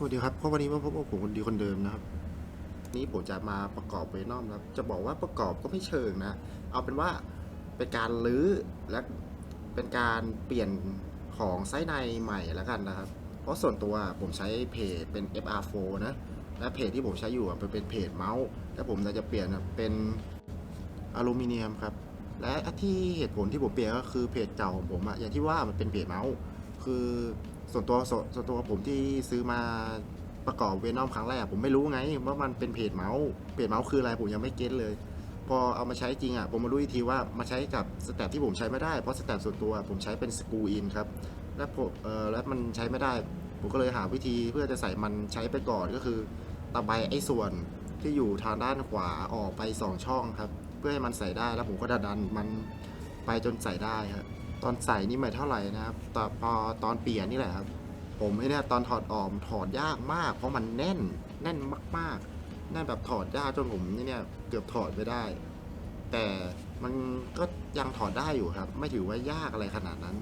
สวัสดีครับก็วันนี้มาพบกับผมคนดีคนเดิมนะครับนี้ผมจะมาประกอบเวนอมครับจะบอกว่าประกอบก็ไม่เชิงนะเอาเป็นว่าเป็นการรื้อและเป็นการเปลี่ยนของไส้ในใหม่แล้วกันนะครับเพราะส่วนตัวผมใช้เพจเป็น FR4 นะและเพจที่ผมใช้อยู่เป็นเพจเมาส์และผมจะเปลี่ยนเป็นอลูมิเนียมครับและที่เหตุผลที่ผมเปลี่ยนก็คือเพจเก่าของผมอย่างที่ว่ามันเป็นเพจเมาส์คือส่วนตัวผมที่ซื้อมาประกอบเวนอมครั้งแรกผมไม่รู้ไงว่ามันเป็นเพจเมาส์คืออะไรผมยังไม่เก็ตเลยพอเอามาใช้จริงผมมารู้อีกทีว่ามาใช้กับสแตทที่ผมใช้ไม่ได้เพราะสแตทส่วนตัวผมใช้เป็นสกรูอินครับและมันใช้ไม่ได้ผมก็เลยหาวิธีเพื่อจะใส่มันใช้ไปก่อนก็คือตะไบไอ้ส่วนที่อยู่ทางด้านขวาออกไป2ช่องครับเพื่อให้มันใส่ได้แล้วผมก็ดันมันไปจนใส่ได้ครับตอนใส่นี่ไม่เท่าไหร่นะครับแต่พอตอนเปลี่ยนนี่แหละครับผมเนี่ยตอนถอดออกถอดยากมากเพราะมันแน่นมากๆแน่นแบบถอดยากจนผมเนี่ยเกือบถอดไม่ได้แต่มันก็ยังถอดได้อยู่ครับไม่ถือว่ายากอะไรขนาดนั้น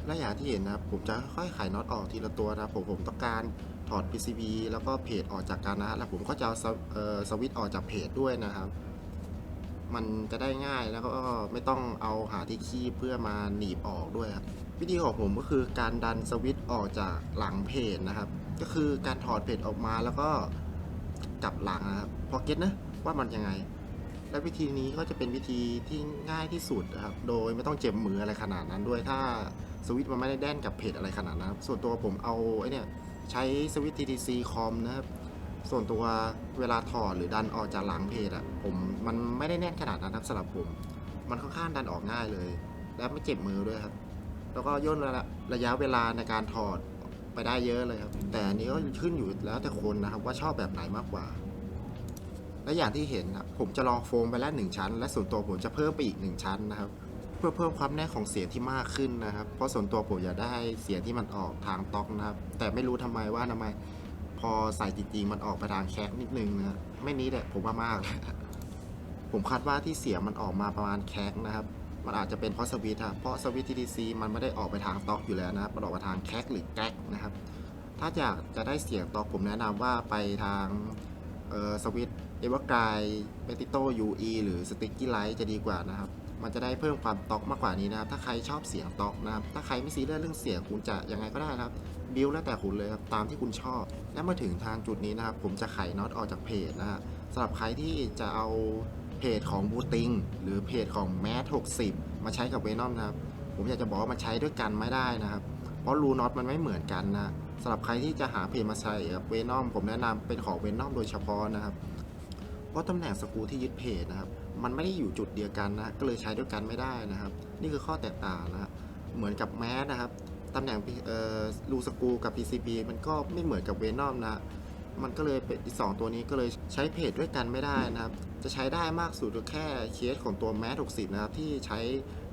และอย่างที่เห็นนะครับผมจะค่อยๆไขน็อตออกทีละตัวนะผมต้องการถอด PCB แล้วก็เพจออกจากกันนะแล้วผมก็จะเอาสวิตช์ออกจากเพจด้วยนะครับ มันจะได้ง่ายแล้วก็ไม่ต้องเอาหาที่คีบเพื่อมาหนีบออกด้วยครับวิธีของผมก็คือการดันสวิตช์ออกจากหลังเพจนะครับก็คือการถอดเพจออกมาแล้วก็กลับหลังนะครับพอเก็ตนะว่ามันยังไงและวิธีนี้ก็จะเป็นวิธีที่ง่ายที่สุดนะครับโดยไม่ต้องเจ็บมืออะไรขนาดนั้นด้วยถ้าสวิตช์มันไม่ได้แน่นกับเพจอะไรขนาดนั้นส่วนตัวผมเอาใช้สวิตช์ TTC คอมนะครับ ส่วนตัวเวลาถอดหรือดันออกจากหลังเพจมันไม่ได้แน่นขนาดนั้นครับสำหรับผมมันค่อนข้างดันออกง่ายเลยและไม่เจ็บมือด้วยครับแล้วก็ย่นระยะเวลาในการถอดไปได้เยอะเลยครับแต่อันนี้ก็ขึ้นอยู่แล้วแต่คนนะครับว่าชอบแบบไหนมากกว่าและอย่างที่เห็นนะผมจะลองโฟมไปแล้ว1ชั้นและส่วนตัวผมจะเพิ่มไปอีก1ชั้นนะครับเพื่อเพิ่มความแน่นของเสียงที่มากขึ้นนะครับเพราะส่วนตัวผมอยากได้เสียงที่มันออกทางต๊อกนะครับแต่ไม่รู้ทำไมพอใส่จริงๆมันออกไปทางแคกนิดนึงนะไม่นี้แหละผมว่ามากผมคาดว่าที่เสียงมันออกมาประมาณแคกนะครับมันอาจจะเป็นเพราะสวิตช์ครับเพราะสวิตช์ TTC มันไม่ได้ออกไปทางต๊อกอยู่แล้วนะครับมันออกไปทางแคกหรือแก๊กนะครับถ้าอยากจะได้เสียงต๊อกผมแนะนำว่าไปทางสวิตช์เอเวอร์ไกด์เมติโต้ UE หรือสติ๊กกี้ไลท์จะดีกว่านะครับมันจะได้เพิ่มความต๊อกมากกว่านี้นะครับถ้าใครชอบเสียงต๊อกนะครับถ้าใครไม่ซีเรียสเรื่องเสียงคุณจะยังไงก็ได้นะครับบิลแล้วแต่คุณเลยครับตามที่คุณชอบและมาถึงทางจุดนี้นะครับผมจะไขน็อตออกจากเพจนะฮะสำหรับใครที่จะเอาเพจของบูติงหรือเพจของแมท60มาใช้กับเวนอมนะครับผมอยากจะบอกว่ามันใช้ด้วยกันไม่ได้นะครับเพราะรูน็อตมันไม่เหมือนกันนะสำหรับใครที่จะหาเพจมาใช้กับเวนอมผมแนะนำเป็นของเวนอมโดยเฉพาะนะครับเพราะตำแหน่งสกรูที่ยึดเพจนะครับมันไม่ได้อยู่จุดเดียวกันนะก็เลยใช้ด้วยกันไม่ได้นะครับนี่คือข้อแตกต่างนะเหมือนกับแมสนะครับตำแหน่งรูสกรูกับ PCB มันก็ไม่เหมือนกับเวนอมนะมันก็เลยเป็นสองตัวนี้ก็เลยใช้เพจด้วยกันไม่ได้นะครับจะใช้ได้มากสุดก็แค่เคสของตัวแมส60นะครับที่ใช้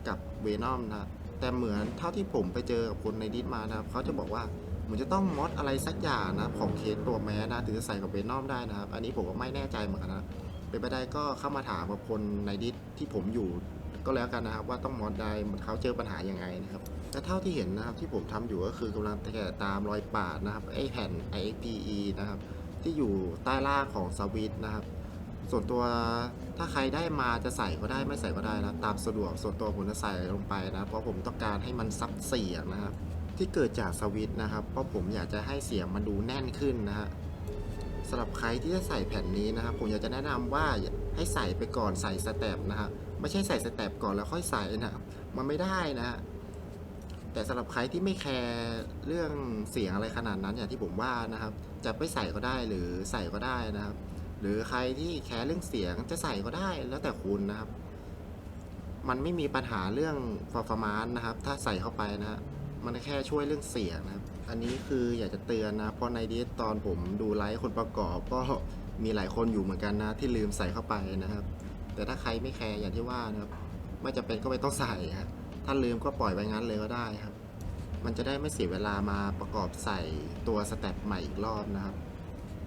กับเวนอมนะแต่เหมือนเท่าที่ผมไปเจอกับคนในดิสมานะครับเขาจะบอกว่าเหมือนจะต้องมอดอะไรสักอย่างนะของเคสตัวแมสนะถึงจะใส่กับเวนอมได้นะครับอันนี้ผมก็ไม่แน่ใจเหมือนกันนะเป็นไปได้ก็เข้ามาถามกับคนในดิสที่ผมอยู่ก็แล้วกันนะครับว่าต้องมอดใดเขาเจอปัญหายังไงนะครับแต่เท่าที่เห็นนะครับที่ผมทำอยู่ก็คือกำลังแกะตามรอยปาดนะครับไอแผ่น IXPE นะครับที่อยู่ใต้ล่างของสวิตช์นะครับส่วนตัวถ้าใครได้มาจะใส่ก็ได้ไม่ใส่ก็ได้นะตามสะดวกส่วนตัวผมจะใส่ลงไปนะเพราะผมต้องการให้มันซับเสียงนะครับที่เกิดจากสวิตช์นะครับเพราะผมอยากจะให้เสียงมันดูแน่นขึ้นนะฮะสำหรับใครที่จะใส่แผ่นนี้นะครับผมอยากจะแนะนำว่าให้ใส่ไปก่อนใส่สเต็ปนะครับไม่ใช่ใส่สเต็ปก่อนแล้วค่อยใส่นะครับมันไม่ได้นะ แต่สำหรับใครที่ไม่แคร์เรื่องเสียงอะไรขนาดนั้นอย่างที่ผมว่านะครับจะไม่ใส่ก็ได้หรือใส่ก็ได้นะครับหรือใครที่แคร์เรื่องเสียงจะใส่ก็ได้แล้วแต่คุณนะครับมันไม่มีปัญหาเรื่อง performance นะครับถ้าใส่เข้าไปนะฮะมันแค่ช่วยเรื่องเสียงนะครับอันนี้คืออยากจะเตือนนะเพราะในดิสตอนผมดูไลฟ์คนประกอบก็มีหลายคนอยู่เหมือนกันนะที่ลืมใส่เข้าไปนะครับแต่ถ้าใครไม่แคร์อย่างที่ว่านะครับไม่จำเป็นก็ไม่ต้องใส่ครับถ้าลืมก็ปล่อยไว้งั้นเลยก็ได้ครับ มันจะได้ไม่เสียเวลามาประกอบใส่ตัวสเตตใหม่อีกรอบนะครับ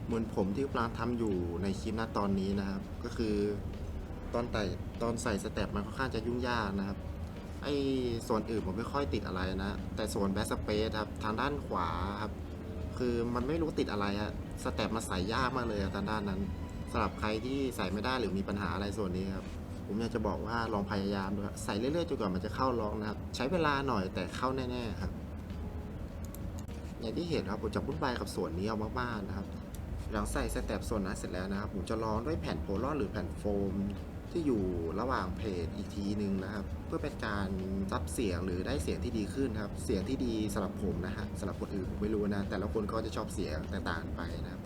เหมือนผมที่กำลังทำอยู่ในคลิปณตอนนี้นะครับก็คือตอนแต่ตอนใส่สเตตมันค่อนข้างจะยุ่งยากนะครับไอ้ส่วนอื่นผมไม่ค่อยติดอะไรนะแต่ส่วนแบ็กสเปซครับทางด้านขวาครับ คือมันไม่รู้ติดอะไรฮะสเต็ปมาใส่ยากมากเลยทางด้านนั้นสำหรับใครที่ใส่ไม่ได้หรือมีปัญหาอะไรส่วนนี้ครับผมอยากจะบอกว่าลองพยายามดูใส่เรื่อยๆจนกว่ามันจะเข้าล็อกนะครับใช้เวลาหน่อยแต่เข้าแน่ๆครับอย่างที่เห็นครับผมจะวุ่นวายกับส่วนนี้เอามากๆนะครับหลังใส่สเต็ปส่วนนั้นเสร็จแล้วนะครับผมจะรองด้วยแผ่นโพลอหรือแผ่นโฟมที่อยู่ระหว่างเพจอีกทีหนึ่งนะครับเพื่อเป็นการรับเสียงหรือได้เสียงที่ดีขึ้นครับเสียงที่ดีสำหรับผมนะฮะสำหรับคนอื่นผมไม่รู้นะแต่ละคนก็จะชอบเสียงต่างๆไปนะครับ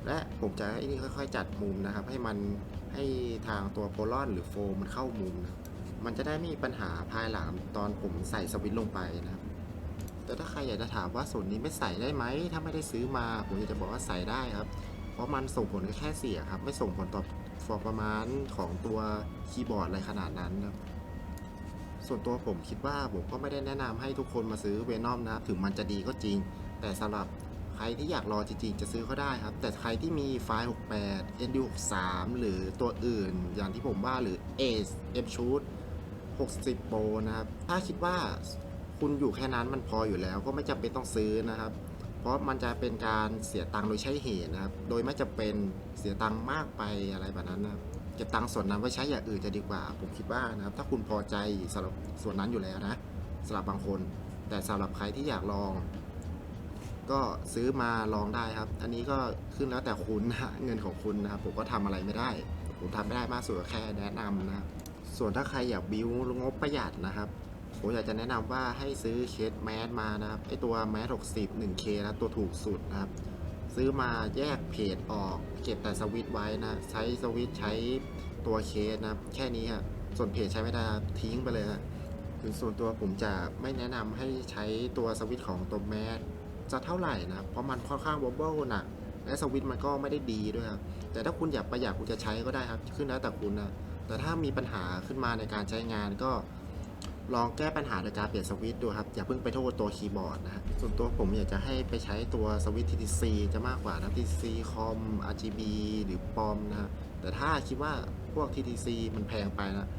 และผมจะให้นี่ค่อยๆจัดมุมนะครับให้ทางตัวโพลอนหรือโฟมมันเข้ามุมนะมันจะได้ไม่มีปัญหาภายหลังตอนผมใส่สวิตช์ลงไปนะครับ แต่ถ้าใครอยากจะถามว่าส่วนนี้ไม่ใส่ได้ไหมถ้าไม่ได้ซื้อมาผมอยากจะบอกว่าใส่ได้ครับเพราะมันส่งผลแค่เสียงครับไม่ส่งผลต่อฟอร์ประมาณของตัวคีย์บอร์ดอะไรขนาดนั้นครับส่วนตัวผมคิดว่าผมก็ไม่ได้แนะนำให้ทุกคนมาซื้อเวนอมนะครับถึงมันจะดีก็จริงแต่สำหรับใครที่อยากรอจริงๆจะซื้อก็ได้ครับแต่ใครที่มีไฟล์68 ND63 หรือตัวอื่นอย่างที่ผมว่าหรือ Ace M Shoot 60 Pro นะครับถ้าคิดว่าคุณอยู่แค่นั้นมันพออยู่แล้วก็ไม่จำเป็นต้องซื้อนะครับเพราะมันจะเป็นการเสียตังค์โดยใช้เหตุนะครับโดยไม่จำเป็นเสียตังค์มากไปอะไรแบบนั้นนะครับเก็บตังค์ส่วนนั้นไว้ใช้อย่างอื่นจะดีกว่าผมคิดว่านะครับถ้าคุณพอใจสำหรับส่วนนั้นอยู่แล้วนะสำหรับบางคนแต่สำหรับใครที่อยากลองก็ซื้อมาลองได้ครับอันนี้ก็ขึ้นแล้วแต่คุณนะเงินของคุณนะครับผมก็ทำอะไรไม่ได้ผมทำไม่ได้มากสุดก็แค่แนะนำนะครับส่วนถ้าใครอยากบิวงบประหยัดนะครับผมอยากจะแนะนำว่าให้ซื้อเคสแมสมานะครับไอตัวแมส60 1K นะตัวถูกสุดนะครับซื้อมาแยกเพจออกเก็บแต่สวิตช์ไว้นะใช้สวิตช์ใช้ตัวเคสนะครับแค่นี้ครับส่วนเพจใช้ไม่ได้ทิ้งไปเลยครับถึงส่วนตัวผมจะไม่แนะนำให้ใช้ตัวสวิตช์ของตัวแมสจะเท่าไหร่นะเพราะมันค่อนข้างวอบเบิลหนักและสวิตช์มันก็ไม่ได้ดีด้วยครับแต่ถ้าคุณอยากประหยัดคุณจะใช้ก็ได้ครับขึ้นแล้วแต่คุณนะแต่ถ้ามีปัญหาขึ้นมาในการใช้งานก็ลองแก้ปัญหาโดยการเปลี่ยนสวิตช์ดูครับอย่าเพิ่งไปโทษตัวคีย์บอร์ดนะฮะส่วนตัวผมอยากจะให้ไปใช้ตัวสวิตช์ TTC จะมากกว่านะ TTC คอม RGB หรือปอมนะแต่ถ้าคิดว่าพวก TTC มันแพงไปนะ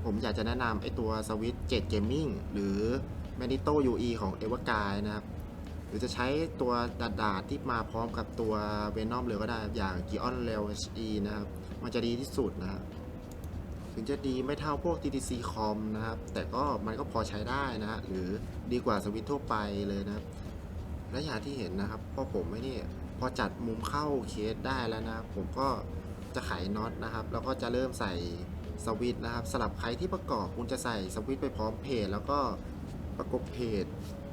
ผมอยากจะแนะนำไอตัวสวิตช์7 Gaming หรือ Magneto UE ของ Everguide นะครับหรือจะใช้ตัวดาดที่มาพร้อมกับตัว Venom เลยก็ได้อย่าง Gion Rail HE นะครับมันจะดีที่สุดนะครับถึงจะดีไม่เท่าพวก TTC คอมนะครับแต่ก็มันก็พอใช้ได้นะฮะหรือดีกว่าสวิตช์ทั่วไปเลยนะครับและอย่างที่เห็นนะครับพอผมไม่นี่พอจัดมุมเข้าเคสได้แล้วนะผมก็จะไขน็อตนะครับแล้วก็จะเริ่มใส่สวิตช์นะครับสำหรับใครที่ประกอบคุณจะใส่สวิตช์ไปพร้อมเพจแล้วก็ประกบเพจ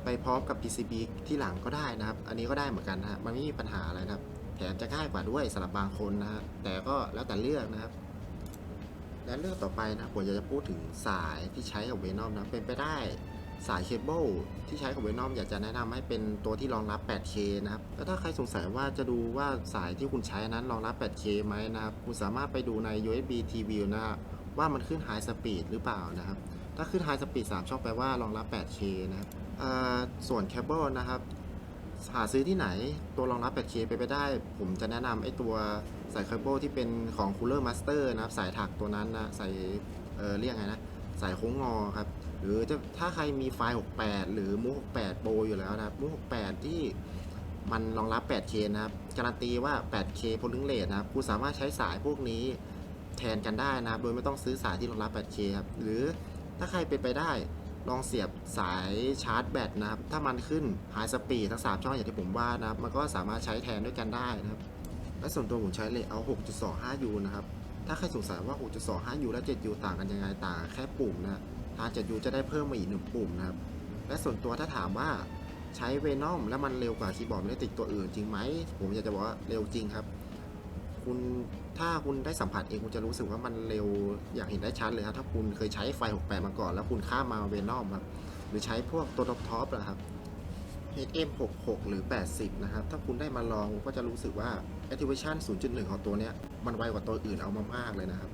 ไปพร้อมกับ PCB ที่หลังก็ได้นะครับอันนี้ก็ได้เหมือนกันนะฮะมันไม่มีปัญหาอะไรนะครับแถมจะง่ายกว่าด้วยสำหรับบางคนนะฮะแต่ก็แล้วแต่เลือกนะครับและเรื่องต่อไปนะผมอยากจะพูดถึงสายที่ใช้กับเวนอมนะเป็นไปได้สายเคเบิลที่ใช้กับเวนอมอยากจะแนะนำให้เป็นตัวที่รองรับ 8K นะครับแล้วถ้าใครสงสัยว่าจะดูว่าสายที่คุณใช้นั้นรองรับ 8K ไหมนะครับคุณสามารถไปดูใน USB TV นะว่ามันขึ้น High Speed หรือเปล่านะครับถ้าขึ้น High Speed 3 ช่องแปลว่ารองรับ 8K นะครับส่วนเคเบิลนะครับหาซื้อที่ไหนตัวรองรับ 8K ไปได้ผมจะแนะนำไอ้ตัวสายเคเบิลที่เป็นของ Cooler Master นะครับสายถักตัวนั้นนะใส่เรียกไงนะสายโค้งงอครับหรือจะถ้าใครมีไฟล์68หรือมู68 Pro อยู่แล้วนะครับมู68ที่มันรองรับ 8K นะครับการันตีว่า 8K polling rate นะครับคุณสามารถใช้สายพวกนี้แทนกันได้นะครับโดยไม่ต้องซื้อสายที่รองรับ 8K ครับหรือถ้าใครเป็นไปได้ลองเสียบสายชาร์จแบตนะครับถ้ามันขึ้น High Speed ทั้ง3ช่องอย่างที่ผมว่านะครับมันก็สามารถใช้แทนด้วยกันได้นะครับและส่วนตัวผมใช้เลเยอร์ 6.25U นะครับถ้าใครสงสัยว่า 6.25U และ 7U ต่างกันยังไงต่างแค่ปุ่มนะทาง 7U จะได้เพิ่มมาอีก1ปุ่มนะครับและส่วนตัวถ้าถามว่าใช้ Venom แล้วมันเร็วกว่าคีย์บอร์ดไม่ได้ติดตัวอื่นจริงไหมผมอยากจะบอกว่าเร็วจริงครับคุณถ้าคุณได้สัมผัสเองคุณจะรู้สึกว่ามันเร็วอย่างเห็นได้ชัดเลยครับถ้าคุณเคยใช้ไฟ68มาก่อนแล้วคุณข้ามมา Venom ครับหรือใช้พวกตัวท็อปๆนะครับ HM66 หรือ80นะครับถ้าคุณได้มาลองก็จะรู้สึกว่า Activation 0.1 ของตัวเนี้ยมันไวกว่าตัวอื่นเอามากๆเลยนะครับ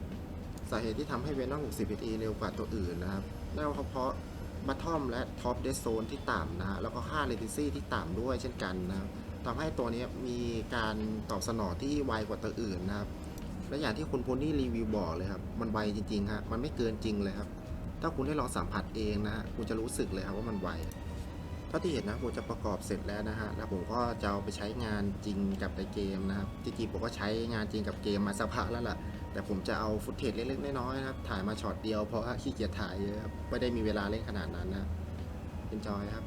สาเหตุที่ทำให้ Venom 60 HE เร็วกว่าตัวอื่นนะครับนั่นเพราะบัตทอมและท็อปเดสโซนที่ต่ำนะฮะแล้วก็ค่า latency ที่ต่ำด้วยเช่นกันนะครับทำให้ตัวนี้มีการตอบสนองที่ไวกว่าตัวอื่นนะครับและอย่างที่คุณโพนี่รีวิวบอกเลยครับมันไวจริงๆฮะมันไม่เกินจริงเลยครับถ้าคุณได้ลองสัมผัสเองนะฮะคุณจะรู้สึกเลยครับว่ามันไว ก็ที่เห็นนะผมจะประกอบเสร็จแล้วนะฮะแล้วผมก็จะเอาไปใช้งานจริงกับในเกมนะครับจริงๆผมก็ใช้งานจริงกับเกมมาสักพักแล้วล่ะแต่ผมจะเอาฟุตเทจเล็กๆน้อยๆนะครับถ่ายมาช็อตเดียวเพราะว่าขี้เกียจถ่ายเยอะครับไม่ได้มีเวลาเล่นขนาดนั้นนะเป็นจอยครับ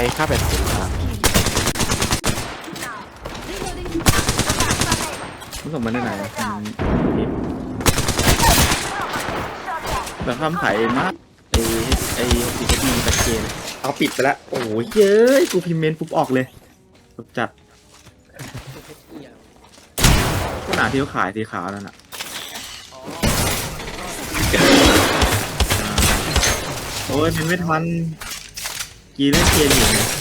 ไอ้ค่าแบบมันส่งมาได้ไหนมันพิมพ์แบบคำไผ่มากดีเอสมีตะเกียงเอาปิดไปแล้วโอ้ยเย้ยกูพิมพ์เมนปุ๊บออกเลยสุดจัดขนาดที่เขาขายสีขาวนั่นน่ะโอ้ยเป็นไม่ทันกีเล่นเกมอยู่เนี่ย